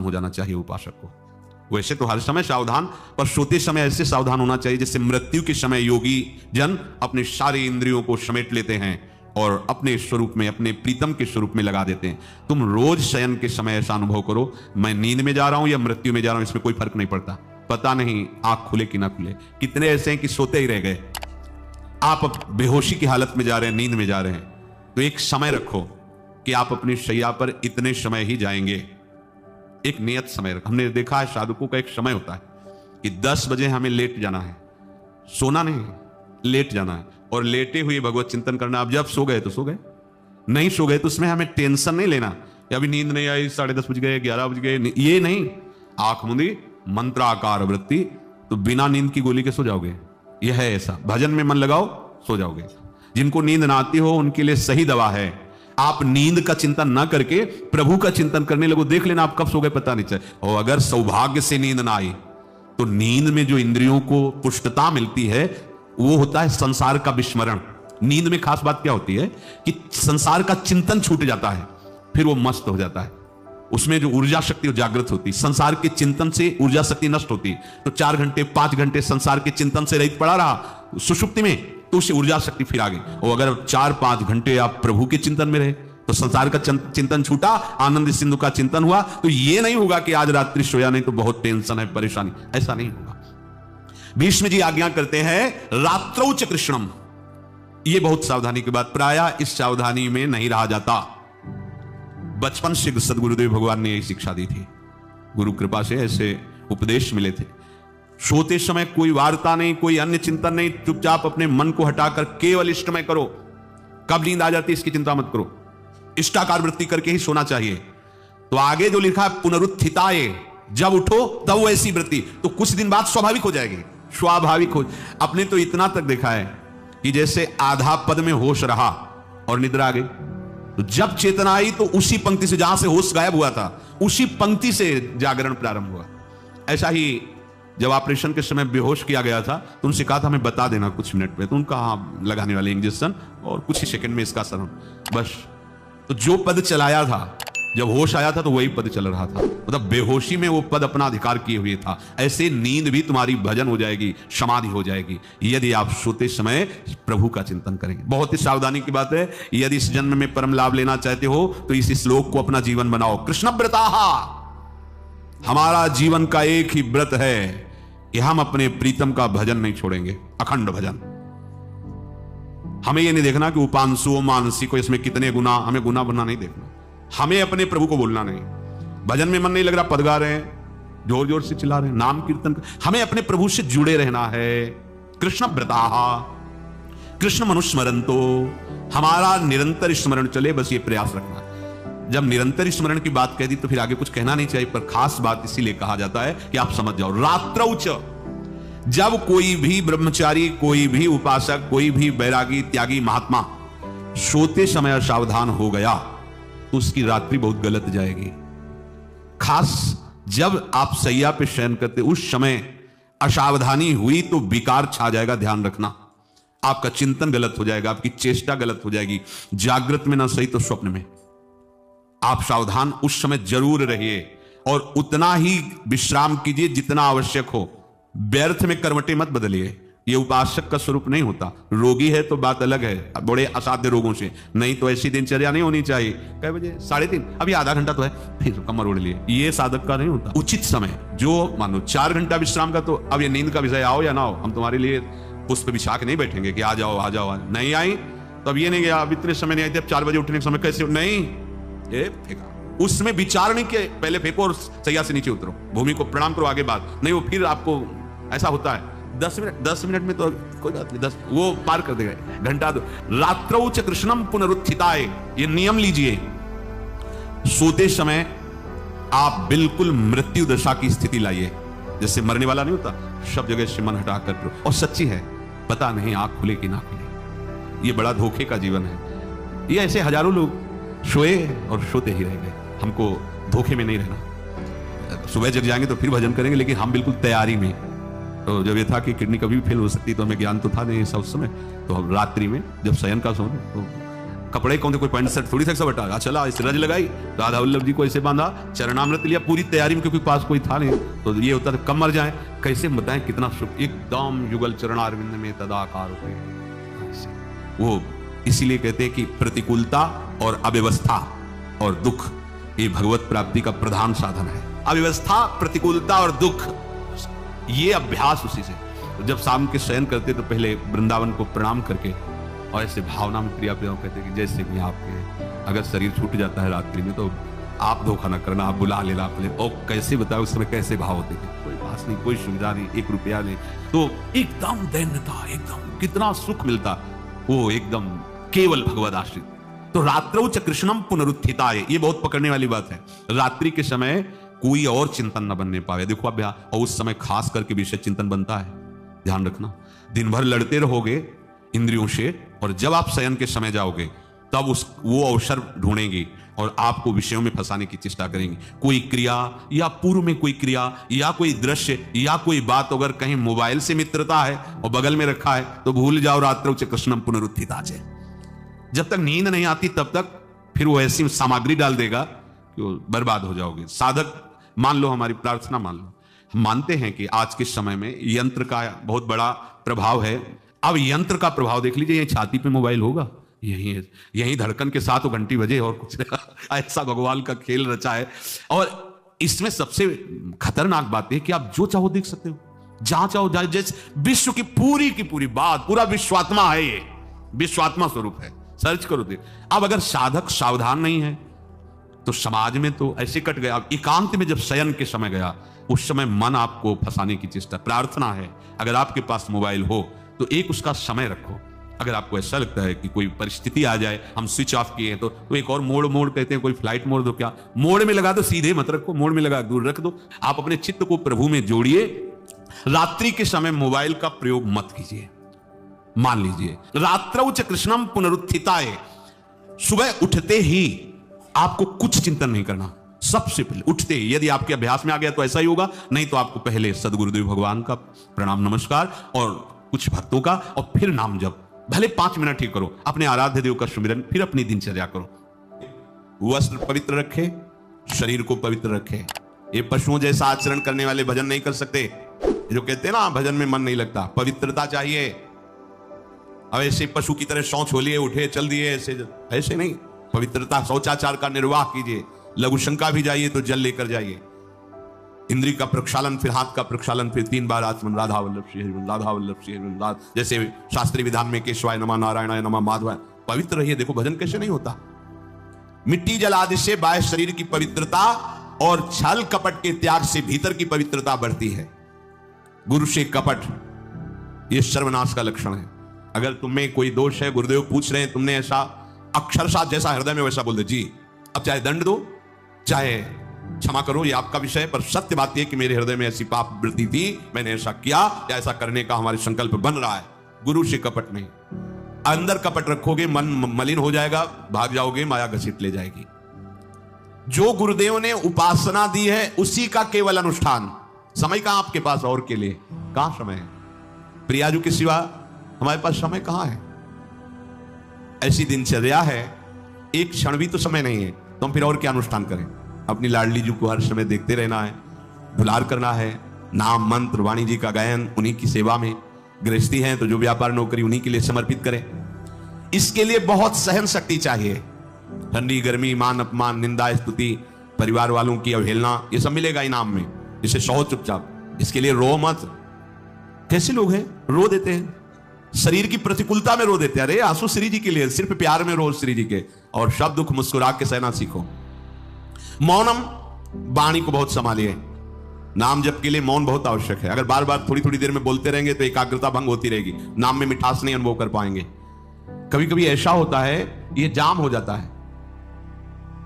हो जाना चाहिए उपासक को। वैसे तो हर समय सावधान, पर सोते समय ऐसे सावधान होना चाहिए जैसे मृत्यु के समय योगी जन अपने सारे इंद्रियों को समेट लेते हैं और अपने स्वरूप में, अपने प्रीतम के स्वरूप में लगा देते हैं। तुम रोज शयन के समय ऐसा अनुभव करो, मैं नींद में जा रहा हूं या मृत्यु में जा रहा हूं, इसमें कोई फर्क नहीं पड़ता। पता नहीं आंख खुले कि ना खुले। कितने ऐसे हैं कि सोते ही रह गए, आप बेहोशी की हालत में जा रहे हैं, नींद में जा रहे हैं। तो एक समय रखो कि आप अपनी शैया पर इतने समय ही जाएंगे। एक नियत समय रखो। हमने देखा है साधुकों का एक समय होता है कि 10 बजे हमें लेट जाना है, सोना नहीं, लेट जाना है और लेटे हुए भगवत चिंतन करना। अब जब सो गए तो सो गए, नहीं सो गए तो उसमें हमें टेंशन नहीं लेना, अभी नींद नहीं आई, 10:30 बज गए, 11 बज गए, ये नहीं। आंख मुंदी, मंत्राकार वृत्ति, तो बिना नींद की गोली के सो जाओगे। यह है ऐसा, भजन में मन लगाओ, सो जाओगे। जिनको नींद ना आती हो उनके लिए सही दवा है, आप नींद का चिंतन ना करके प्रभु का चिंतन करने लगो। देख लेना आप कब सो गए पता नहीं चले। और अगर सौभाग्य से नींद ना आई तो नींद में जो इंद्रियों को पुष्टता मिलती है वो होता है संसार का विस्मरण। नींद में खास बात क्या होती है कि संसार का चिंतन छूट जाता है, फिर वो मस्त हो जाता है। उसमें जो ऊर्जा शक्ति वो जागृत होती, संसार के चिंतन से ऊर्जा शक्ति नष्ट होती। तो 4 घंटे 5 घंटे संसार के चिंतन से रहित पड़ा रहा सुषुप्ति में, तो उससे ऊर्जा शक्ति फिर आ गई। और अगर 4-5 घंटे आप प्रभु के चिंतन में रहे तो संसार का चिंतन छूटा, आनंद सिंधु का चिंतन हुआ। तो ये नहीं होगा कि आज रात्रि सोया नहीं तो बहुत टेंशन है, परेशानी, ऐसा नहीं होगा। भीष्म जी आज्ञा करते हैं रात्रौ च कृष्णम। ये बहुत सावधानी की बात, प्रायः इस सावधानी में नहीं रहा जाता। बचपन से सदगुरुदेव भगवान ने यही शिक्षा दी थी, गुरु कृपा से ऐसे उपदेश मिले थे। सोते समय कोई वार्ता नहीं, कोई अन्य चिंतन नहीं, चुपचाप अपने मन को हटाकर केवल इष्टमय करो। कब नींद आ जाती है इसकी चिंता मत करो, इष्टाकार वृत्ति करके ही सोना चाहिए। तो आगे जो लिखा है पुनरुत्थिताय, जब उठो तब वैसी वृत्ति, तो कुछ दिन बाद स्वाभाविक हो जाएगी, स्वाभाविक हो। अपने तो इतना तक देखा है कि जैसे आधा पद में होश रहा और निद्रा आ गई, तो जब चेतना आई तो उसी पंक्ति से जहां से होश गायब हुआ था उसी पंक्ति से जागरण प्रारंभ हुआ। ऐसा ही जब ऑपरेशन के समय बेहोश किया गया था तो उनसे कहा था हमें बता देना कुछ मिनट में, तो उनका हाँ लगाने वाले इंजेक्शन और कुछ ही सेकंड में इसका असर, बस। तो जो पद चलाया था जब होश आया था तो वही पद चल रहा था, मतलब बेहोशी में वो पद अपना अधिकार किए हुए था। ऐसे नींद भी तुम्हारी भजन हो जाएगी, समाधि हो जाएगी, यदि आप सोते समय प्रभु का चिंतन करेंगे। बहुत ही सावधानी की बात है। यदि इस जन्म में परम लाभ लेना चाहते हो तो इस श्लोक को अपना जीवन बनाओ। कृष्ण व्रताहा, हमारा जीवन का एक ही व्रत है कि हम अपने प्रीतम का भजन नहीं छोड़ेंगे, अखंड भजन। हमें यह नहीं देखना कि उपांशु मानसी को इसमें कितने गुना, हमें गुना बना नहीं देखना। हमें अपने प्रभु को बोलना नहीं। भजन में मन नहीं लग रहा, पद गा रहे हैं, जोर जोर से चिल्ला रहे हैं, नाम कीर्तन, हमें अपने प्रभु से जुड़े रहना है। कृष्ण व्रताहा, कृष्ण मनुस्मरंतो, हमारा निरंतर स्मरण चले, बस ये प्रयास रखना। जब निरंतर स्मरण की बात कह दी तो फिर आगे कुछ कहना नहीं चाहिए, पर खास बात इसीलिए कहा जाता है कि आप समझ जाओ। रात्रौ च, जब कोई भी ब्रह्मचारी, कोई भी उपासक, कोई भी बैरागी त्यागी महात्मा सोते समय असावधान हो गया तो उसकी रात्रि बहुत गलत जाएगी। खास जब आप सैया पे शयन करते उस समय असावधानी हुई तो विकार छा जाएगा, ध्यान रखना। आपका चिंतन गलत हो जाएगा, आपकी चेष्टा गलत हो जाएगी, जागृत में ना सही तो स्वप्न में। आप सावधान उस समय जरूर रहिए और उतना ही विश्राम कीजिए जितना आवश्यक हो। व्यर्थ में करवटें मत बदलिए, ये उपासक का स्वरूप नहीं होता। रोगी है तो बात अलग है, बड़े असाध्य रोगों से, नहीं तो ऐसी दिनचर्या नहीं होनी चाहिए। कै बजे? 3:30, अभी आधा घंटा तो है, फिर कमर ओढ़ लिए, ये साधक का नहीं होता। उचित समय, जो मानो 4 घंटा विश्राम का, तो अब ये नींद का विषय आओ या ना हो, हम तुम्हारे लिए पुष्प बिछा के नहीं बैठेंगे कि आ जाओ आ जाओ। नहीं आई तो अब ये नहीं गया, अब इतने समय नहीं आई थे, अब 4 बजे उठने के समय कैसे? नहीं, ये फेंका। उसमें विचार नहीं किया, पहले फेंको और सैया से नीचे उतरो, भूमि को प्रणाम करो, आगे बात नहीं। वो फिर आपको ऐसा होता है 10 मिनट में तो कोई बात नहीं, 10 वो पार कर देगा, घंटा दो। रात्रौ च कृष्णम पुनरुत्थिताय, ये नियम लीजिए। सोते समय आप बिल्कुल मृत्यु दशा की स्थिति लाइए, जैसे मरने वाला नहीं होता, सब जगह से मन हटाकर करो। और सच्ची है, पता नहीं आंख खुले कि ना खुले, ये बड़ा धोखे का जीवन है। ये ऐसे हजारों लोग सोए और सोते ही रह गए। हमको धोखे में नहीं रहना। सुबह जग जाएंगे तो फिर भजन करेंगे, लेकिन हम बिल्कुल तैयारी में। तो जब ये था कि किडनी कभी भी फेल हो सकती, तो हमें ज्ञान तो था नहीं ऐसा उस समय, तो हम रात्रि में जब शयन का सोने तो कपड़े कौन थे, कोई पैंट शर्ट थोड़ी था बेटा, चला इस रज लगाई, राधा वल्लभ जी को ऐसे बांधा, चरणामृत लिया, पूरी तैयारी में, क्योंकि पास कोई था नहीं, तो ये होता था कब मर जाए। कैसे बताएं कितना सुख, एकदम युगल चरणारविंद में तदाकार हुए। वो इसीलिए कहते हैं कि प्रतिकूलता और अव्यवस्था और दुख ये भगवत प्राप्ति का प्रधान साधन है। अव्यवस्था, प्रतिकूलता और दुख, ये अभ्यास उसी से। जब शाम के शयन करते तो पहले वृंदावन को प्रणाम करके और ऐसे भावना में प्रिया प्रिया कहते कि जैसे भी आपके अगर शरीर छूट जाता है रात्रि में तो आप धोखा ना करना, आप बुला लेना अपने। और कैसे बताओ उस समय कैसे भाव होते थे, कोई पास नहीं, कोई सुविधा नहीं, 1 रुपया नहीं, तो एकदम दैन्यता, एकदम कितना सुख मिलता, वो एकदम केवल भगवद आश्रित। तो रात्रौ च कृष्णम पुनरुत्थिताय, ये बहुत पकड़ने वाली बात है। रात्रि के समय कोई और चिंतन न बनने पावे। देखो अभ्यास, और उस समय खास करके विषय चिंतन बनता है, ध्यान रखना। दिन भर लड़ते रहोगे इंद्रियों से, और जब आप शयन के समय जाओगे तब वो अवसर ढूंढेंगे और आपको विषयों में फंसाने की चेष्टा करेंगे। कोई क्रिया या पूर्व में कोई क्रिया या कोई दृश्य या कोई बात, अगर कहीं मोबाइल से मित्रता है और बगल में रखा है तो भूल जाओ, रात्रौ च कृष्णम पुनरुत्थिताय। जब तक नींद नहीं आती तब तक फिर वो ऐसी सामग्री डाल देगा कि वो बर्बाद हो जाओगे। साधक मान लो, हमारी प्रार्थना मान लो, हम मानते हैं कि आज के समय में यंत्र का बहुत बड़ा प्रभाव है। अब यंत्र का प्रभाव देख लीजिए, यही छाती पे मोबाइल होगा, यही धड़कन के साथ वो घंटी बजे और कुछ ऐसा भगवान का खेल रचा है। और इसमें सबसे खतरनाक बात है कि आप जो चाहो देख सकते हो, जहां चाहो, जैसे विश्व की पूरी बात, पूरा विश्वात्मा है, ये विश्वात्मा स्वरूप है, सर्च करो देख। अब अगर साधक सावधान नहीं है तो समाज में तो ऐसे कट गया। एकांत में जब शयन के समय गया, उस समय मन आपको फंसाने की चेष्टा। प्रार्थना है, अगर आपके पास मोबाइल हो तो एक उसका समय रखो। अगर आपको ऐसा लगता है कि कोई परिस्थिति आ जाए, हम स्विच ऑफ किए हैं, तो एक और मोड कहते हैं, कोई फ्लाइट मोड दो, क्या मोड में लगा दो, सीधे मत रखो, मोड में लगा दूर रख दो। आप अपने चित्त को प्रभु में जोड़िए। रात्रि के समय मोबाइल का प्रयोग मत कीजिए। मान लीजिए रात्रौ च कृष्णम पुनरुत्थिताय, सुबह उठते ही आपको कुछ चिंतन नहीं करना। सबसे पहले उठते ही, यदि आपके अभ्यास में आ गया तो ऐसा ही होगा, नहीं तो आपको पहले सदगुरुदेव भगवान का प्रणाम नमस्कार और कुछ भक्तों का, और फिर नाम जप, भले 5 मिनट ही करो, अपने आराध्य देव का सुमिरन, फिर अपनी दिनचर्या करो। वस्त्र पवित्र रखे, शरीर को पवित्र रखे। ये पशुओं जैसा आचरण करने वाले भजन नहीं कर सकते। जो कहते हैं ना भजन में मन नहीं लगता, पवित्रता चाहिए। अब ऐसे पशु की तरह शौच हो लिए, उठे चल दिए, ऐसे नहीं। पवित्रता, शौचाचार का निर्वाह कीजिए। लघु शंका भी जाइए तो जल लेकर जाइए। इंद्री का प्रक्षालन, फिर हाथ का प्रक्षालन, फिर 3 बार आचमन, राधा वल्लभ श्री हरि, राधा वल्लभ श्री हरि, जैसे शास्त्रीय विधान में केशवाय नमः, नारायणाय नमः, माधवाय। पवित्र रहिए। देखो भजन कैसे नहीं होता। मिट्टी जल आदि से बाह्य शरीर की पवित्रता और छल कपट के त्याग से भीतर की पवित्रता बढ़ती है। गुरु से कपट, यह सर्वनाश का लक्षण है। अगर तुम्हें कोई दोष है, गुरुदेव पूछ रहे हैं, तुमने ऐसा अक्षरशः जैसा हृदय में वैसा बोल दे, जी अब चाहे दंड दो, चाहे क्षमा करो, ये आपका विषय है, पर सत्य बात यह कि मेरे हृदय में ऐसी पाप वृत्ति थी, मैंने ऐसा किया, या ऐसा करने का हमारे संकल्प बन रहा है। गुरु से कपट नहीं। अंदर कपट रखोगे, मन मलिन हो जाएगा, भाग जाओगे, माया घसीट ले जाएगी। जो गुरुदेव ने उपासना दी है उसी का केवल अनुष्ठान। समय कहां आपके पास और के लिए? कहां समय है? प्रियाजू के सिवा हमारे पास समय कहां है? ऐसी दिनचर्या है, एक क्षण भी तो समय नहीं है, तो हम फिर और क्या अनुष्ठान करें? अपनी लाडली जी को हर समय देखते रहना है, दुलार करना है, नाम मंत्र वाणी जी का गायन, उन्हीं की सेवा में। गृहस्थी है तो जो व्यापार नौकरी उन्हीं के लिए समर्पित करें। इसके लिए बहुत सहन शक्ति चाहिए। ठंडी गर्मी, मान अपमान, निंदा स्तुति, परिवार वालों की अवहेलना, ये सब मिलेगा इनाम में। इसे सहो चुपचाप, इसके लिए रो मत। कैसे लोग हैं रो देते हैं, शरीर की प्रतिकूलता में रो देते हैं। अरे आंसू श्री जी के लिए, सिर्फ प्यार में रो श्री जी के, और सब दुख मुस्कुरा के सहना सीखो। मौनम, वाणी को बहुत संभालिए। नाम जप के लिए मौन बहुत आवश्यक है। अगर बार बार थोड़ी थोड़ी देर में बोलते रहेंगे तो एकाग्रता भंग होती रहेगी, नाम में मिठास नहीं अनुभव कर पाएंगे। कभी कभी ऐसा होता है, ये जाम हो जाता है,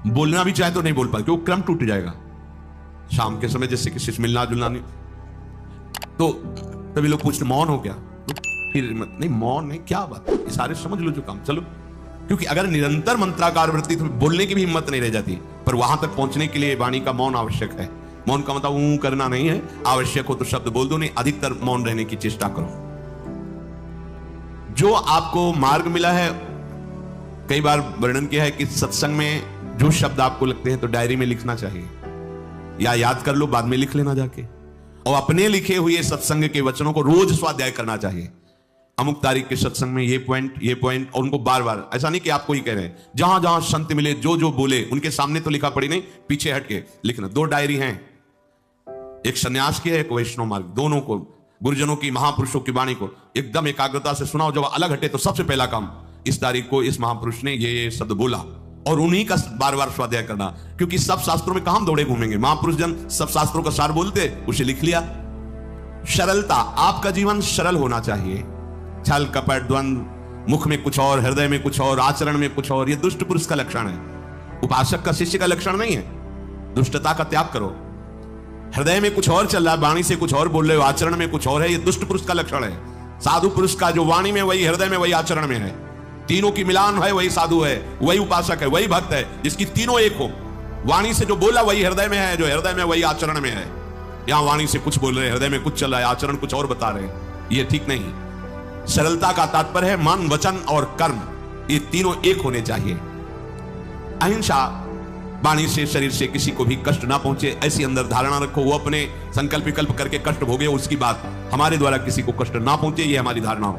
बोलना भी चाहे तो नहीं बोल पाते, क्योंकि क्रम टूट जाएगा। शाम के समय जैसे किसी से मिलना जुलना नहीं, तो तभी लोग पूछते मौन हो क्या, तो फिर नहीं मौन नहीं, क्या बात, ये सारे समझ लो जो काम, चलो। क्योंकि अगर निरंतर मंत्राकार वृत्ति तो बोलने की भी हिम्मत नहीं रह जाती, पर वहां तक पहुंचने के लिए वाणी का मौन आवश्यक है। मौन का मतलब ऊं करना नहीं है, आवश्यक हो तो शब्द बोल दो, नहीं अधिकतर मौन रहने की चेष्टा करो। जो आपको मार्ग मिला है कई बार वर्णन किया है कि सत्संग में जो शब्द आपको लगते हैं तो डायरी में लिखना चाहिए, या याद कर लो, बाद में लिख लेना जाके। और अपने लिखे हुए सत्संग के वचनों को रोज स्वाध्याय करना चाहिए। अमुक तारीख के सत्संग में ये पॉइंट, और उनको बार बार, ऐसा नहीं कि आपको ही कह रहे हैं, जहां जहां संत मिले जो जो बोले उनके सामने तो लिखा पड़ी नहीं, पीछे हट के लिखना। 2 डायरी हैं, एक सन्यास की है, एक वैष्णव मार्ग। दोनों को, गुरुजनों की, महापुरुषों की वाणी को एकदम एकाग्रता से सुनाओ। जब अलग हटे तो सबसे पहला काम, इस तारीख को इस महापुरुष ने ये शब्द बोला, और उन्हीं का बार बार स्वाध्याय करना। क्योंकि सब शास्त्रों में कहां दौड़े घूमेंगे, महापुरुष जन सब शास्त्रों का सार बोलते, उसे लिख लिया। सरलता, आपका जीवन सरल होना चाहिए। छल कपट द्वंद, मुख में कुछ और, हृदय में कुछ और, आचरण में कुछ और, यह दुष्ट पुरुष का लक्षण है। उपासक का, शिष्य का लक्षण नहीं है। दुष्टता का त्याग करो। हृदय में कुछ और चल रहा है, वाणी से कुछ और बोल रहे हो, आचरण में कुछ और है, यह दुष्ट पुरुष का लक्षण है। साधु पुरुष का जो वाणी में वही, हृदय में वही, आचरण में है, तीनों की मिलान है, वही साधु है, वही उपासक है, वही भक्त है, जिसकी तीनों एक हो। वाणी से जो बोला वही हृदय में है, जो हृदय में वही आचरण में है। यहां वाणी से कुछ बोल रहे, हृदय में कुछ चल रहा है, आचरण कुछ और बता रहे, यह ठीक नहीं। सरलता का तात्पर्य है मन, वचन और कर्म, ये तीनों एक होने चाहिए। अहिंसा, वाणी से, शरीर से किसी को भी कष्ट ना पहुंचे, ऐसी अंदर धारणा रखो। वो अपने संकल्प विकल्प करके कष्ट भोगे, उसकी बात, हमारे द्वारा किसी को कष्ट ना पहुंचे, ये हमारी धारणा हो।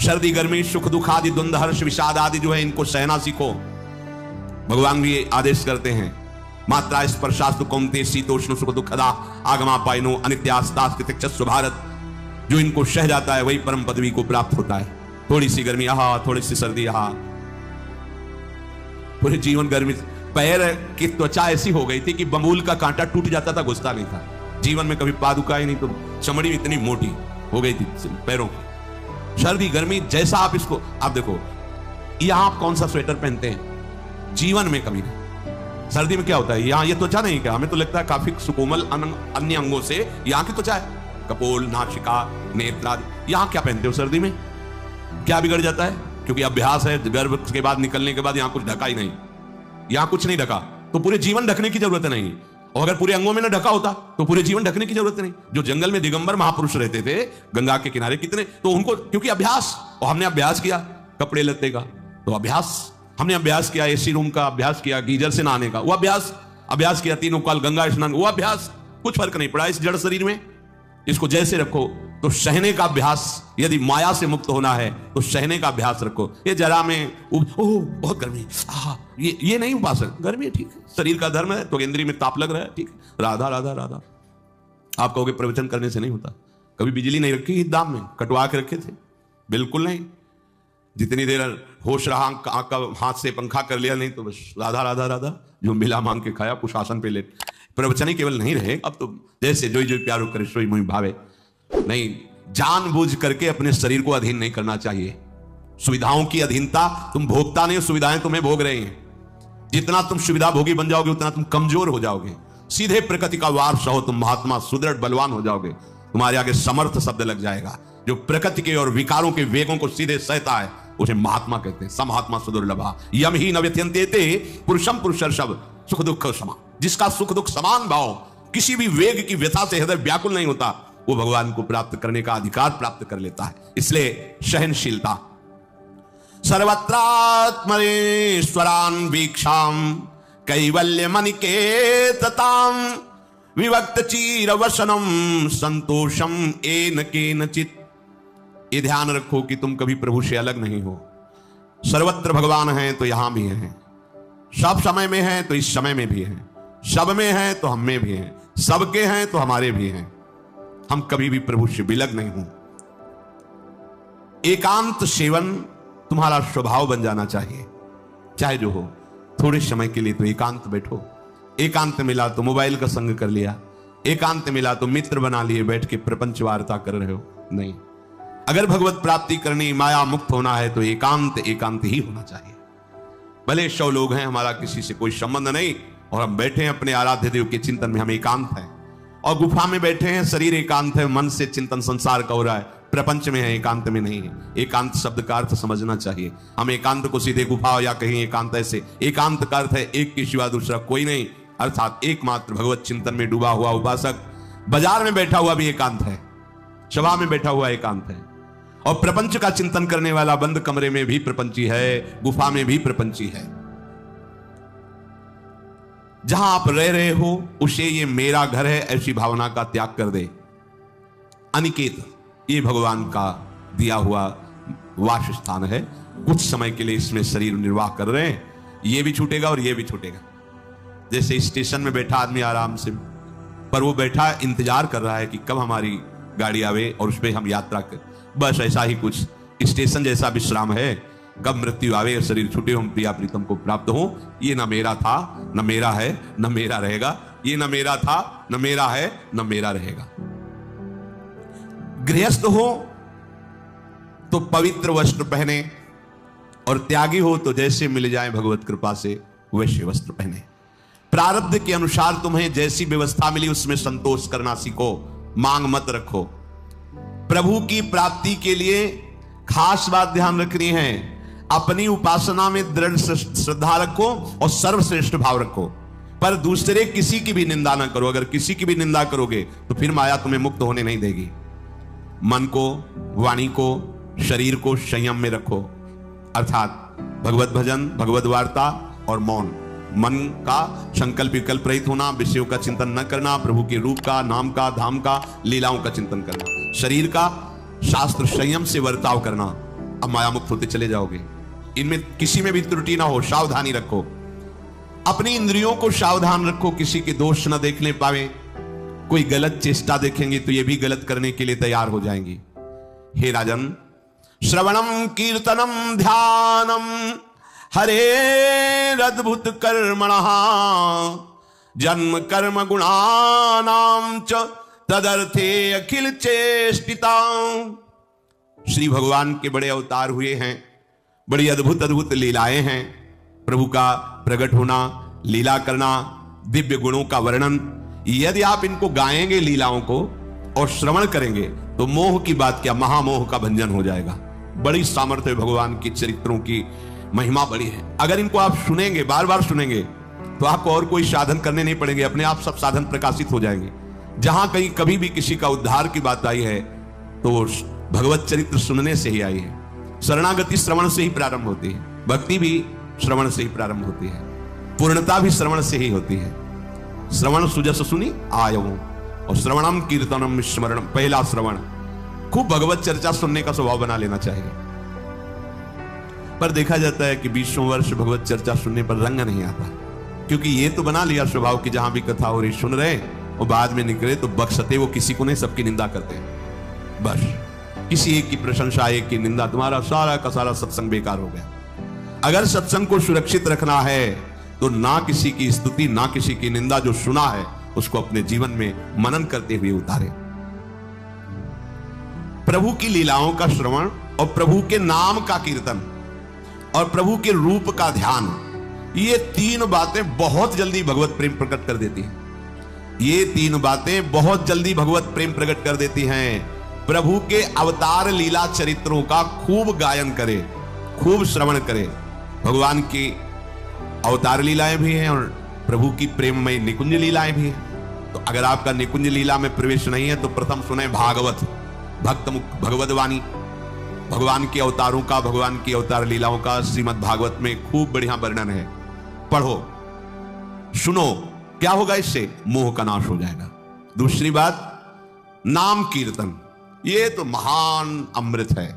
सर्दी गर्मी, सुख दुख आदि, द्वंद्व हर्ष विषाद आदि जो है, इनको सहना सीखो। भगवान भी आदेश करते हैं, मात्रा स्पर्शास्तु कौन्तेय शीतोष्ण सुख दुखदा आगमा पायनो अनित्यास्तास्तितिक्षस्व भारत। जो इनको सह जाता है वही परम पदवी को प्राप्त होता है। थोड़ी सी गर्मी आहा, थोड़ी सी सर्दी आहा, पूरे जीवन गर्मी। पैर की त्वचा ऐसी हो गई थी कि बबूल का कांटा टूट जाता था, घुसता नहीं था। जीवन में कभी पादुका ही नहीं, तो चमड़ी इतनी मोटी हो गई थी पैरों की। सर्दी गर्मी जैसा आप इसको, आप देखो, यहां आप कौन सा स्वेटर पहनते हैं, जीवन में कभी नहीं। सर्दी में क्या होता है, यहां ये त्वचा नहीं, क्या हमें तो लगता है काफी सुकोमल अन्य अंगों से यहां की त्वचा है, कपोल, नासिका, नेत्र, यहां क्या पहनते हो सर्दी में? क्या बिगड़ जाता है? क्योंकि अभ्यास है, गर्भ के बाद निकलने के बाद यहां कुछ ढका ही नहीं, यहां कुछ नहीं ढका, तो पूरे जीवन ढकने की जरूरत नहीं। और अगर पूरे अंगों में ना ढका होता तो पूरे जीवन ढकने की जरूरत नहीं। जो जंगल में दिगंबर महापुरुष रहते थे गंगा के किनारे, कितने, तो उनको क्योंकि अभ्यास, और हमने अभ्यास किया कपड़े लत्ते का, तो अभ्यास, हमने अभ्यास किया, एसी रूम का अभ्यास किया, गीजर से नहाने का वो अभ्यास किया, 3 काल गंगा स्नान, वो अभ्यास, कुछ फर्क नहीं पड़ा इस जड़ शरीर में। इसको जैसे रखो। तो सहने का अभ्यास, यदि माया से मुक्त होना है तो सहने का अभ्यास रखो। ये जरा में ओह बहुत गर्मी, ये नहीं उपासक, गर्मी है, ठीक है, शरीर का धर्म है, तो केंद्रीय में ताप लग रहा है, ठीक है, राधा राधा राधा। आप कहोगे प्रवचन करने से नहीं होता। कभी बिजली नहीं रखी दाम में, कटवा के रखे थे? बिल्कुल नहीं। जितनी देर होश रहा, हाथ से पंखा कर लिया, नहीं तो बस राधा राधा राधा, जो मिला मांग के खाया, कुशासन पे लेट। प्रवचन ही केवल नहीं रहे, अब तो जैसे जो जो प्यारो करे सोई मोहि भावे। नहीं, जानबूझ करके अपने शरीर को अधीन नहीं करना चाहिए। सुविधाओं की अधीनता, तुम भोगता नहीं, सुविधाएं तुम्हें भोग रही हैं। जितना तुम सुविधा भोगी बन जाओगे उतना तुम कमजोर हो जाओगे। सीधे प्रकृति का वार सहो, तुम महात्मा सुदृढ़ बलवान हो जाओगे। तुम्हारे आगे समर्थ शब्द लग जाएगा। जो प्रकृति के और विकारों के वेगों को सीधे सहता है उसे महात्मा कहते हैं। समहात्मा सुदुर्लभा यम ही न व्यत्यन्तेते पुरुषम पुरुषर्षभ सुख दुख समा। जिसका सुख दुख समान भाव, किसी भी वेग की व्यथा से हृदय व्याकुल नहीं होता, वो भगवान को प्राप्त करने का अधिकार प्राप्त कर लेता है। इसलिए सहनशीलता। सर्वत्रात्मनेश्वरान वीक्षाम कैवल्य मनिकेतताम विभक्त चीर वसनम संतोषम एन केनचित। ये ध्यान रखो कि तुम कभी प्रभु से अलग नहीं हो। सर्वत्र भगवान हैं तो यहां भी हैं, सब समय में हैं तो इस समय में भी हैं, सब में हैं तो हम में भी हैं, सबके हैं तो हमारे भी हैं। हम कभी भी प्रभु से विलग नहीं हो। एकांत सेवन तुम्हारा स्वभाव बन जाना चाहिए, चाहे जो हो। थोड़े समय के लिए तो एकांत बैठो। एकांत मिला तो मोबाइल का संग कर लिया, एकांत मिला तो मित्र बना लिए, बैठ के प्रपंच वार्ता कर रहे हो, नहीं। अगर भगवत प्राप्ति करनी, माया मुक्त होना है तो एकांत एकांत ही होना चाहिए। भले 100 लोग हैं, हमारा किसी से कोई संबंध नहीं, और हम बैठे हैं अपने आराध्य देव के चिंतन में, हम एकांत हैं। और गुफा में बैठे हैं, शरीर एकांत है, मन से चिंतन संसार का हो रहा है, प्रपंच में है, एकांत में नहीं है। एकांत शब्द का अर्थ समझना चाहिए। हम एकांत को सीधे गुफा या कहीं एकांत, ऐसे एकांत का अर्थ है एक के सिवा दूसरा कोई नहीं, अर्थात एकमात्र भगवत चिंतन में डूबा हुआ उपासक। बाजार में बैठा हुआ भी एकांत है, सभा में बैठा हुआ एकांत है। और प्रपंच का चिंतन करने वाला बंद कमरे में भी प्रपंची है, गुफा में भी प्रपंची है। जहां आप रह रहे हो उसे ये मेरा घर है ऐसी भावना का त्याग कर दे। अनिकेत ये भगवान का दिया हुआ वास स्थान है। कुछ समय के लिए इसमें शरीर निर्वाह कर रहे हैं, ये भी छूटेगा और ये भी छूटेगा। जैसे स्टेशन में बैठा आदमी आराम से, पर वो बैठा इंतजार कर रहा है कि कब हमारी गाड़ी आवे और उस पर हम यात्रा कर, बस ऐसा ही कुछ स्टेशन जैसा विश्राम है। कब मृत्यु आवे और शरीर छूटे, हम प्रिया प्रीतम को प्राप्त हो। ये न मेरा था, न मेरा है, न मेरा रहेगा। ये न मेरा था, न मेरा है, न मेरा रहेगा। गृहस्थ हो तो पवित्र वस्त्र पहने, और त्यागी हो तो जैसे मिल जाए भगवत कृपा से वैसे वस्त्र पहने। प्रारब्ध के अनुसार तुम्हें जैसी व्यवस्था मिली उसमें संतोष करना सीखो, मांग मत रखो। प्रभु की प्राप्ति के लिए खास बात ध्यान रखनी है, अपनी उपासना में दृढ़ श्रद्धा रखो और सर्वश्रेष्ठ भाव रखो, पर दूसरे किसी की भी निंदा ना करो। अगर किसी की भी निंदा करोगे तो फिर माया तुम्हें मुक्त होने नहीं देगी। मन को, वाणी को, शरीर को संयम में रखो, अर्थात भगवत भजन, भगवत वार्ता और मौन। मन का संकल्प विकल्प रहित होना, विषयों का चिंतन न करना, प्रभु के रूप का, नाम का, धाम का, लीलाओं का चिंतन करना। शरीर का शास्त्र संयम से वर्ताव करना। अब माया मुक्त होते चले जाओगे। इनमें किसी में भी त्रुटि ना हो, सावधानी रखो। अपनी इंद्रियों को सावधान रखो, किसी के दोष न देखने पावे। कोई गलत चेष्टा देखेंगे तो ये भी गलत करने के लिए तैयार हो जाएंगी। हे राजन, श्रवणम कीर्तनम ध्यानम हरे अद्भुत कर्मणः जन्म कर्म गुणानां च तदर्थे अखिल चेष्टिता। श्री भगवान के बड़े अवतार हुए हैं, बड़ी अद्भुत अद्भुत लीलाएं हैं। प्रभु का प्रकट होना, लीला करना, दिव्य गुणों का वर्णन। यदि आप इनको गाएंगे लीलाओं को और श्रवण करेंगे तो मोह की बात क्या, महामोह का भंजन हो जाएगा। बड़ी सामर्थ्य भगवान की चरित्रों की महिमा बड़ी है। अगर इनको आप सुनेंगे, बार बार सुनेंगे, तो आपको और कोई साधन करने नहीं पड़ेंगे, अपने आप सब साधन प्रकाशित हो जाएंगे। जहां कहीं कभी भी किसी का उद्धार की बात आई है तो भगवत चरित्र सुनने से ही आई है। शरणागति श्रवण से ही प्रारंभ होती है, भक्ति भी श्रवण से ही प्रारंभ होती है, पूर्णता भी श्रवण से ही होती है। श्रवण सुजस सुनी आयो, और श्रवणम कीर्तनम स्मरण, पहला श्रवण। खूब भगवत चर्चा सुनने का स्वभाव बना लेना चाहिए। पर देखा जाता है कि 20 वर्ष भगवत चर्चा सुनने पर रंग नहीं आता, क्योंकि ये तो बना लिया स्वभाव कि जहां भी कथा हो रही सुन रहे और बाद में निकले तो बख्शते वो किसी को नहीं, सबकी निंदा करते हैं। बस किसी एक की प्रशंसा, एक की निंदा, तुम्हारा सारा का सारा सत्संग बेकार हो गया। अगर सत्संग को सुरक्षित रखना है तो ना किसी की स्तुति, ना किसी की निंदा, जो सुना है उसको अपने जीवन में मनन करते हुए उतारे। प्रभु की लीलाओं का श्रवण और प्रभु के नाम का कीर्तन और प्रभु के रूप का ध्यान, ये तीन बातें बहुत जल्दी भगवत प्रेम प्रकट कर देती हैं। ये तीन बातें बहुत जल्दी भगवत प्रेम प्रकट कर देती हैं। प्रभु के अवतार लीला चरित्रों का खूब गायन करे, खूब श्रवण करे। भगवान की अवतार लीलाएं भी हैं और प्रभु की प्रेममय निकुंज लीलाएं भी हैं। तो अगर आपका निकुंज लीला में प्रवेश नहीं है तो प्रथम सुने भागवत, भक्त मुख भगवत वाणी। भगवान के अवतारों का, भगवान की अवतार लीलाओं का श्रीमद् भागवत में खूब बढ़िया वर्णन है। पढ़ो, सुनो, क्या होगा इससे? मोह का नाश हो जाएगा। दूसरी बात, नाम कीर्तन, ये तो महान अमृत है।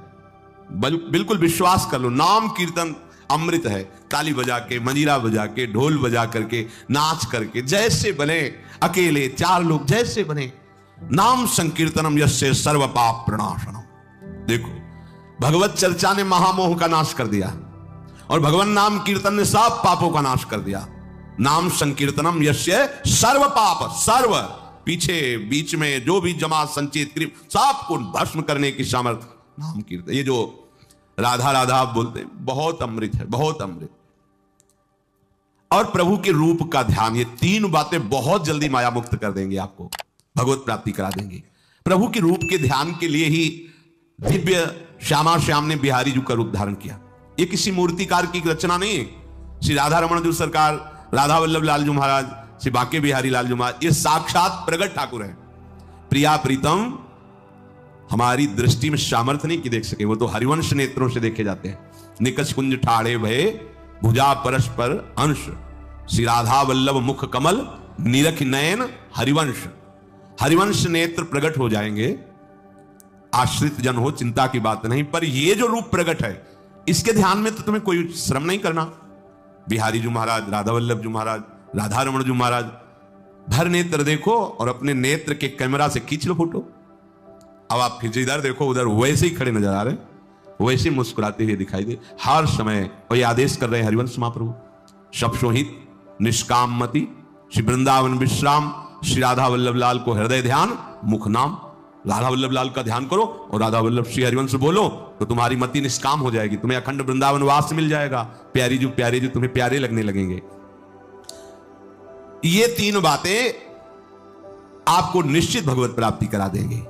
बिल्कुल विश्वास कर लो, नाम कीर्तन अमृत है। ताली बजा के, मंजीरा बजा के, ढोल बजा करके, नाच करके, जैसे बने, अकेले, चार लोग, जैसे बने। नाम संकीर्तनम यस्य सर्व पाप प्रणाशनम। देखो, भगवत चर्चा ने महामोह का नाश कर दिया और भगवान नाम कीर्तन ने सब पापों का नाश कर दिया। नाम संकीर्तनम यस्य सर्व पाप, सर्व पीछे बीच में जो भी जमा संचित कृप, सबको भस्म करने की सामर्थ्य नाम कीर्तन। ये जो राधा राधा आप बोलते हैं, बहुत अमृत है, बहुत अमृत। और प्रभु के रूप का ध्यान, ये तीन बातें बहुत जल्दी माया मुक्त कर देंगे, आपको भगवत प्राप्ति करा देंगे। प्रभु के रूप के ध्यान के लिए ही दिव्य श्यामा श्याम ने बिहारी जी का रूप धारण किया। ये किसी मूर्तिकार की रचना नहीं है। श्री राधा रमण जी सरकार, राधा वल्लभ लाल जी महाराज, श्री बांके बिहारी लाल जी महाराज, ये साक्षात प्रगट ठाकुर है। प्रिया प्रीतम हमारी दृष्टि में सामर्थ्य नहीं कि देख सके, वो तो हरिवंश नेत्रों से देखे जाते हैं। निकष कुंज ठाड़े भये भुजा परस्पर अंश, श्री राधा वल्लभ मुख कमल निरख नयन हरिवंश। हरिवंश नेत्र प्रकट हो जाएंगे, आश्रित जन हो चिंता की बात नहीं, पर ये जो रूप प्रकट है इसके ध्यान में तो तुम्हें कोई श्रम नहीं करना। बिहारी जी महाराज, राधा वल्लभ जी महाराज, राधा रमण जी महाराज, भर नेत्र देखो और अपने नेत्र के कैमरा से खींच लो फोटो। अब आप फिर इधर देखो, उधर वैसे ही खड़े नजर आ रहे, वैसे मुस्कुराते हुए दिखाई दे हर समय। और ये आदेश कर रहे हैं हरिवंश महाप्रभु, शब्दोहित निष्काम मति, श्री वृंदावन विश्राम, श्री राधा वल्लभ लाल को हृदय ध्यान मुख नाम। राधा वल्लभ लाल का ध्यान करो और राधा वल्लभ श्री हरिवंश बोलो तो तुम्हारी मति निष्काम हो जाएगी, तुम्हें अखंड वृंदावन वास मिल जाएगा, प्यारी जो तुम्हें प्यारे लगने लगेंगे। ये तीन बातें आपको निश्चित भगवत प्राप्ति करा देंगे।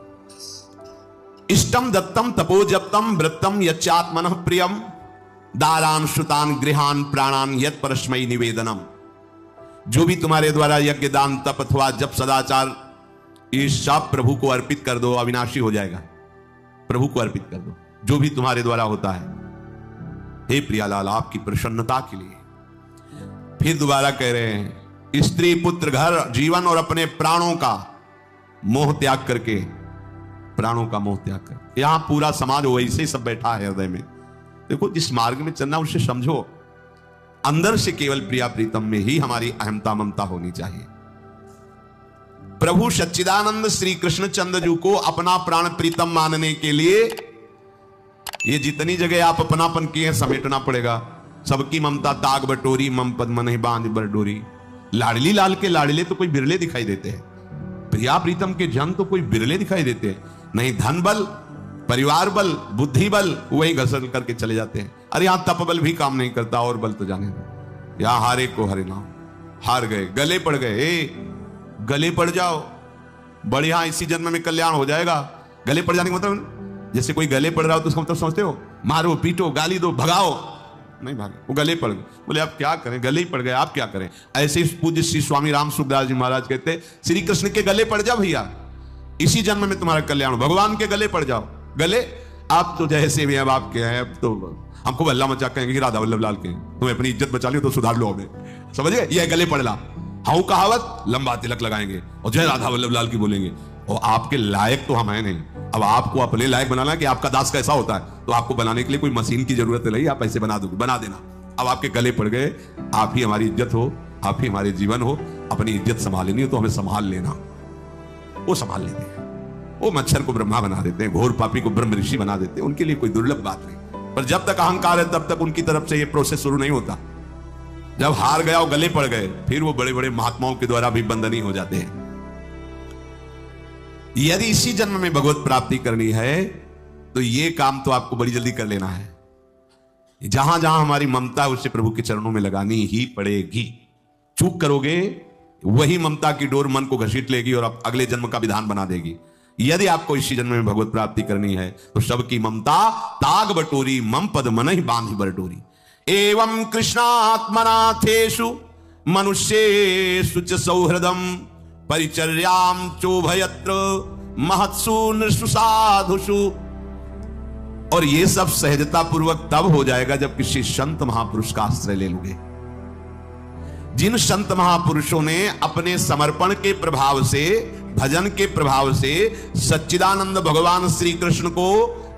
इष्टम दत्तम तपोजप्तम व्रतम यच्चात्मनः प्रियम, दारान श्रुतान गृहान प्राणान यत् परस्मै निवेदनम। जो भी तुम्हारे द्वारा यज्ञ दान तप अथवा जप सदाचार, ये सब प्रभु को अर्पित कर दो, अविनाशी हो जाएगा। प्रभु को अर्पित कर दो जो भी तुम्हारे द्वारा होता है, हे प्रियालाल आपकी प्रसन्नता के लिए। फिर दोबारा कह रहे हैं, स्त्री पुत्र घर जीवन और अपने प्राणों का मोह त्याग करके, प्राणों का मोह त्याग कर। यहां पूरा समाज वैसे ही सब बैठा है हृदय में। देखो जिस मार्ग में चलना उसे समझो, अंदर से केवल प्रिया प्रीतम में ही हमारी अहमता ममता होनी चाहिए। प्रभु सच्चिदानंद श्री कृष्ण चंद्र जी को अपना प्राण प्रीतम मानने के लिए ये जितनी जगह आप अपनापन किए हैं समेटना पड़ेगा। सबकी ममता ताग बटोरी, मम पद मन बांध बरडोरी। लाडली लाल के लाडले तो कोई बिरले दिखाई देते हैं, प्रिया प्रीतम के जन तो कोई बिरले दिखाई देते हैं। नहीं धन बल, परिवार बल, बुद्धि बल, वही घसर करके चले जाते हैं। अरे यहां तप बल भी काम नहीं करता, और बल तो जाने दो। यहां हारे को हरे नाम, हार गए, गले पड़ गए। गले पड़ जाओ, बढ़िया इसी जन्म में कल्याण हो जाएगा। गले पड़ जाने का मतलब, जैसे कोई गले पड़ रहा हो तो उसका मतलब समझते हो, मारो पीटो गाली दो भगाओ, नहीं भागे, वो गले पड़ गए। बोले आप क्या करें, गले ही पड़ गए, आप क्या करें। ऐसे ही पूज्य श्री स्वामी राम सुखदास जी महाराज कहते, श्री कृष्ण के गले पड़ जाओ भैया, इसी जन्म में तुम्हारा कल्याण, भगवान के गले पड़ जाओ। गले आप तो जैसे भी अब आपके हैं, अब तो हमको अल्लाह मचा कहेंगे राधा वल्लभ लाल के, तुम्हें अपनी इज्जत बचा लियो तो सुधार लो हमें, समझ गए। यह गले पड़ ला, हाउ कहावत, लंबा तिलक लगाएंगे और जय राधा वल्लभ लाल की बोलेंगे। और आपके लायक तो हम है नहीं। अब आपको अपने लायक बनाना कि आपका दास कैसा होता है, तो आपको बनाने के लिए कोई मशीन की जरूरत नहीं, आप ऐसे बना दोगे, बना देना। अब आपके गले पड़ गए, आप ही हमारी इज्जत हो, आप ही हमारे जीवन हो, अपनी इज्जत संभालनी हो तो हमें संभाल लेना। वो संभाल लेते हैं, वो मच्छर को ब्रह्मा बना देते हैं, घोर पापी को ब्रह्म ऋषि बना देते हैं, उनके लिए कोई दुर्लभ बात नहीं। पर जब तक अहंकार है तब तक उनकी तरफ से ये प्रोसेस शुरू नहीं होता। जब हार गया और गले पड़ गए, फिर वो बड़े बड़े महात्माओं के द्वारा भी बंधनी हो जाते हैं। यदि इसी जन्म में भगवत प्राप्ति करनी है तो ये काम तो आपको बड़ी जल्दी कर लेना है। जहां जहां हमारी ममता है उसे प्रभु के चरणों में लगानी ही पड़ेगी। चूक करोगे वही ममता की डोर मन को घसीट लेगी और अगले जन्म का विधान बना देगी। यदि आपको इसी जन्म में भगवत प्राप्ति करनी है तो सबकी ममता ताग बटोरी, मम पद मन ही बांधी बरडोरी। एवं कृष्णात्मनाथेषु मनुष्येषु च सौहृदम परिचर्याम चोभयत्र महत्सु नृषु साधुषु। और ये सब सहजता पूर्वक तब हो जाएगा जब किसी संत महापुरुष का आश्रय ले लोगे। जिन संत महापुरुषों ने अपने समर्पण के प्रभाव से, भजन के प्रभाव से सच्चिदानंद भगवान श्री कृष्ण को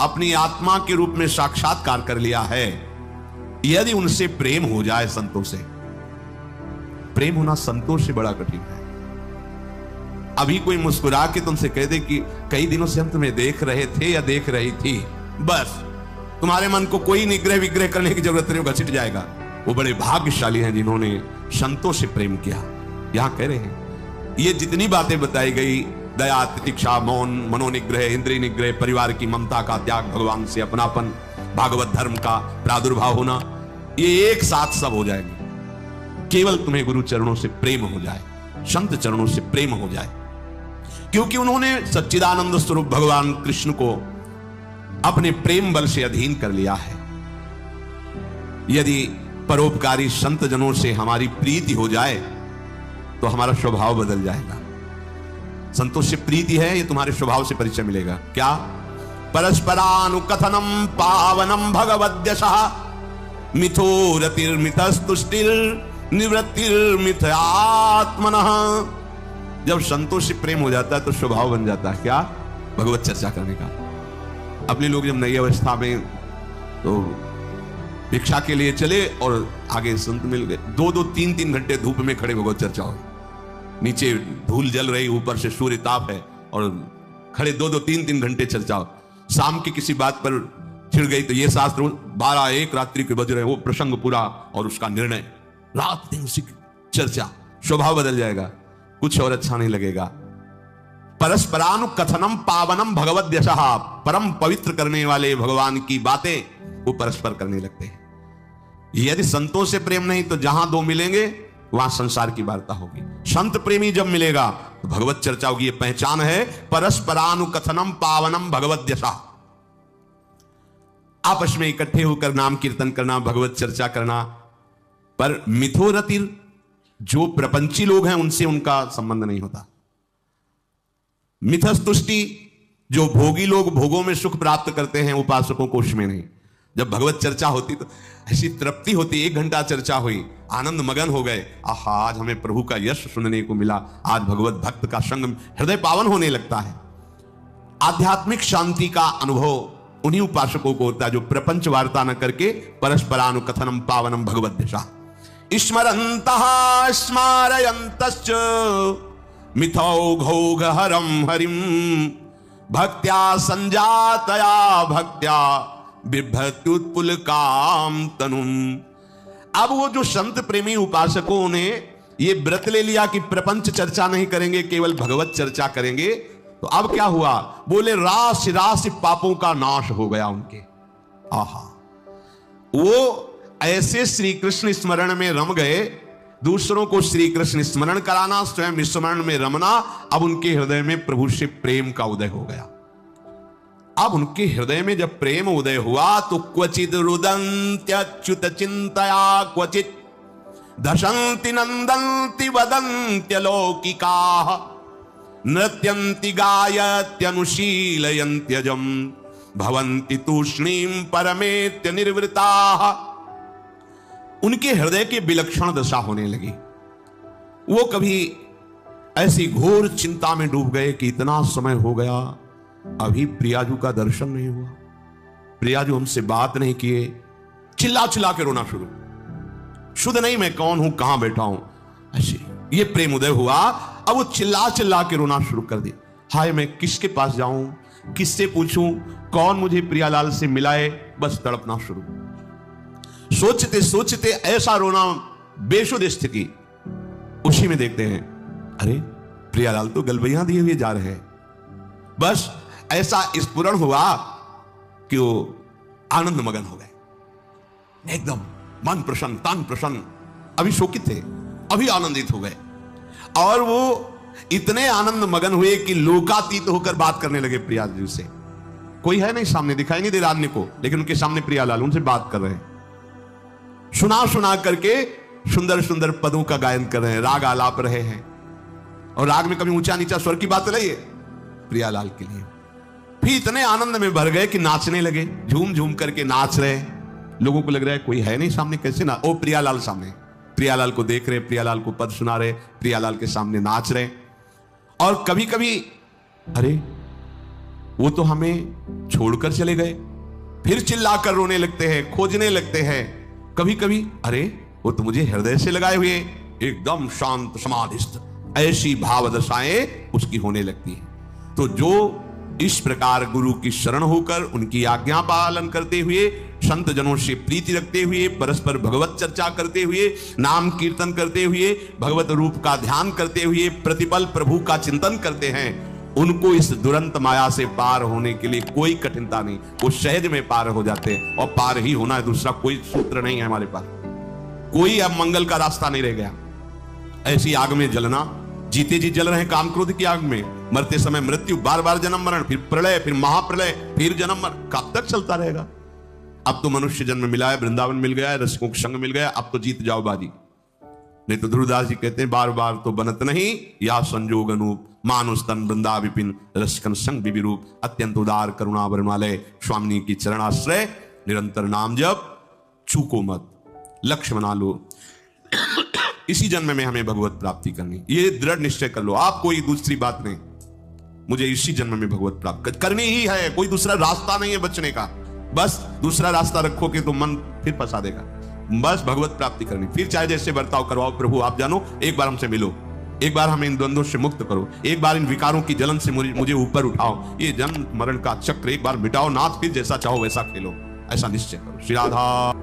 अपनी आत्मा के रूप में साक्षात्कार कर लिया है, यदि उनसे प्रेम हो जाए, संतों से प्रेम होना संतों से बड़ा कठिन है। अभी कोई मुस्कुरा के तुमसे कह दे कि कई दिनों से हम तुम्हें देख रहे थे या देख रही थी, बस तुम्हारे मन को कोई निग्रह विग्रह करने की जरूरत नहीं, घसीट जाएगा। वो बड़े भाग्यशाली हैं जिन्होंने संतों से प्रेम किया। यहां कह रहे हैं ये जितनी बातें बताई गई, दया, तितिक्षा, मौन, मनोनिग्रह, इंद्रिय निग्रह, परिवार की ममता का त्याग, भगवान से अपनापन, भागवत धर्म का प्रादुर्भाव होना, ये एक साथ सब हो जाएंगे। केवल तुम्हें गुरु चरणों से प्रेम हो जाए, संत चरणों से प्रेम हो जाए, क्योंकि उन्होंने सच्चिदानंद स्वरूप भगवान कृष्ण को अपने प्रेम बल से अधीन कर लिया है। यदि परोपकारी संत जनों से हमारी प्रीति हो जाए तो हमारा स्वभाव बदल जाएगा। संतों से प्रीति है, ये तुम्हारे स्वभाव से परिचय मिलेगा। क्या परस्परानुकथनम पावनम भगवद्यशः मिथो रतिर्मितस्तुष्टिर निवृत्तिर्मिथयात्मनः। जब संतों से प्रेम हो जाता है तो स्वभाव बन जाता है क्या? भगवत चर्चा करने का। अपने लोग जब नई अवस्था में तो भिक्षा के लिए चले और आगे संत मिल गए, 2-2 3-3 घंटे धूप में खड़े भगवत चर्चा हो, नीचे धूल जल रही, ऊपर से सूर्य ताप है और खड़े 2-2 3-3 घंटे चर्चा हो। शाम की किसी बात पर छिड़ गई तो ये शास्त्र 12-1 रात्रि के बज रहे, वो प्रसंग पूरा और उसका निर्णय, रात दिन उसी चर्चा। स्वभाव बदल जाएगा, कुछ और अच्छा नहीं लगेगा। परस्परानुकथनम पावनम भगवद्यशः, परम पवित्र करने वाले भगवान की बातें वो परस्पर करने लगते हैं। यदि संतों से प्रेम नहीं तो जहां दो मिलेंगे वहां संसार की वार्ता होगी। संत प्रेमी जब मिलेगा तो भगवत चर्चा होगी। ये पहचान है परस्परानुकथनम पावनम भगवद्यशः। आपस में इकट्ठे होकर नाम कीर्तन करना, भगवत चर्चा करना। पर मिथोरतिर, जो प्रपंची लोग हैं उनसे उनका संबंध नहीं होता। मिथस्तुष्टि, जो भोगी लोग भोगों में सुख प्राप्त करते हैं, उपासकों को उसमें नहीं। जब भगवत चर्चा होती तो ऐसी तृप्ति होती, 1 घंटा चर्चा हुई, आनंद मगन हो गए, आहा आज हमें प्रभु का यश सुनने को मिला, आज भगवत भक्त का संग, हृदय पावन होने लगता है। आध्यात्मिक शांति का अनुभव उन्हीं उपासकों को होता है जो प्रपंच वार्ता न करके परस्परानुकथनम पावनम भगवद्यशः स्मरन्तः स्मारयन्तश्च मिथौघौघहरं हरिं भक्त्या संजातया भक्त्या बिभ्रत्युत्पुलकाम तनुम। अब वो जो संत प्रेमी उपासकों ने ये व्रत ले लिया कि प्रपंच चर्चा नहीं करेंगे, केवल भगवत चर्चा करेंगे, तो अब क्या हुआ? बोले राशि राशि पापों का नाश हो गया उनके। आहा, वो ऐसे श्री कृष्ण स्मरण में रम गए, दूसरों को श्री कृष्ण स्मरण कराना, स्वयं स्मरण में रमना। अब उनके हृदय में प्रभु से प्रेम का उदय हो गया। अब उनके हृदय में जब प्रेम उदय हुआ तो क्वचित रुदन्त्यच्युत चिंतया क्वचित दशन्ति नंदन्ति वदन्त्यलौकिकाः नृत्यन्ति गायत्यनुशीलयन्त्यजं भवन्ति तूष्णीं परमेत्य निर्वृताः। उनके हृदय की विलक्षण दशा होने लगी। वो कभी ऐसी घोर चिंता में डूब गए कि इतना समय हो गया, अभी प्रियाजू का दर्शन नहीं हुआ, प्रियाजू हमसे बात नहीं किए। चिल्ला चिल्ला के रोना शुरू, शुद्ध नहीं मैं कौन हूं, कहां बैठा हूं, ऐसे ये प्रेम उदय हुआ। अब वो चिल्ला चिल्ला के रोना शुरू कर दिया। हाय मैं किसके पास जाऊं, किससे पूछूं, कौन मुझे प्रियालाल से मिलाए, बस तड़पना शुरू। सोचते सोचते ऐसा रोना, बेशुद्ध स्थिति। उसी में देखते हैं अरे प्रियालाल तो गलबैया दिए हुए जा रहे हैं। बस ऐसा स्फुरण हुआ कि वो आनंद मगन हो गए, एकदम मन प्रसन्न, तन प्रसन्न। अभी शोकित थे, अभी आनंदित हो गए और वो इतने आनंद मगन हुए कि लोकातीत होकर बात करने लगे प्रियालाल से। कोई है नहीं सामने, दिखाई नहीं दे रहा अन्य को, लेकिन उनके सामने प्रियालाल उनसे बात कर रहे हैं। सुना सुना करके सुंदर सुंदर पदों का गायन कर रहे हैं, राग आलाप रहे हैं। और राग में कभी ऊंचा नीचा स्वर की बात नहीं है प्रियालाल के लिए। फिर इतने आनंद में भर गए कि नाचने लगे, झूम झूम करके नाच रहे। लोगों को लग रहा है कोई है नहीं सामने, कैसे ना, ओ प्रियालाल सामने, प्रियालाल को देख रहे, प्रियालाल को पद सुना रहे, प्रियालाल के सामने नाच रहे। और कभी कभी अरे वो तो हमें छोड़कर चले गए, फिर चिल्लाकर रोने लगते हैं, खोजने लगते हैं। कभी कभी अरे वो तो मुझे हृदय से लगाए हुए, एकदम शांत समाधिस्थ, ऐसी भाव दशाएं उसकी होने लगती है। तो जो इस प्रकार गुरु की शरण होकर उनकी आज्ञा पालन करते हुए, संत जनों से प्रीति रखते हुए, परस्पर भगवत चर्चा करते हुए, नाम कीर्तन करते हुए, भगवत रूप का ध्यान करते हुए, प्रतिपल प्रभु का चिंतन करते हैं, उनको इस दुरंत माया से पार होने के लिए कोई कठिनता नहीं, वो सहज में पार हो जाते हैं। और पार ही होना है, दूसरा कोई सूत्र नहीं है हमारे पास, कोई अब मंगल का रास्ता नहीं रह गया। ऐसी आग में जलना, जीते जी जल रहे हैं काम क्रोध की आग में, मरते समय मृत्यु, बार बार जन्म मरण, फिर प्रलय, फिर महाप्रलय, फिर जन्म मरण, कब तक चलता रहेगा? अब तो मनुष्य जन्म मिला है, वृंदावन मिल गया है, रसिकों का संग मिल गया, अब तो जीत जाओ बाजी। नहीं तो ध्रुवदास जी कहते हैं बार बार तो बनत नहीं या संजोग अनूप, मानुष तन वृंदा विपिन रसकन संग विरूप, अत्यंत उदार करुणा वरुणालय स्वामी की चरणाश्रय, निरंतर नाम जप, चूको मत, लक्ष्य बना लो। इसी जन्म में हमें भगवत प्राप्ति करनी, ये दृढ़ निश्चय कर लो आप, कोई दूसरी बात नहीं। मुझे इसी जन्म में भगवत प्राप्त करनी ही है, कोई दूसरा रास्ता नहीं है बचने का। बस दूसरा रास्ता रखोगे तो मन फिर फंसा देगा। बस भगवत प्राप्ति करनी, फिर चाहे जैसे बर्ताव करवाओ, प्रभु आप जानो, एक बार हमसे मिलो, एक बार हमें इन द्वंद्वों से मुक्त करो, एक बार इन विकारों की जलन से मुझे ऊपर उठाओ, ये जन्म मरण का चक्र एक बार मिटाओ नाथ, फिर जैसा चाहो वैसा खेलो, ऐसा निश्चय करो। श्री राधा।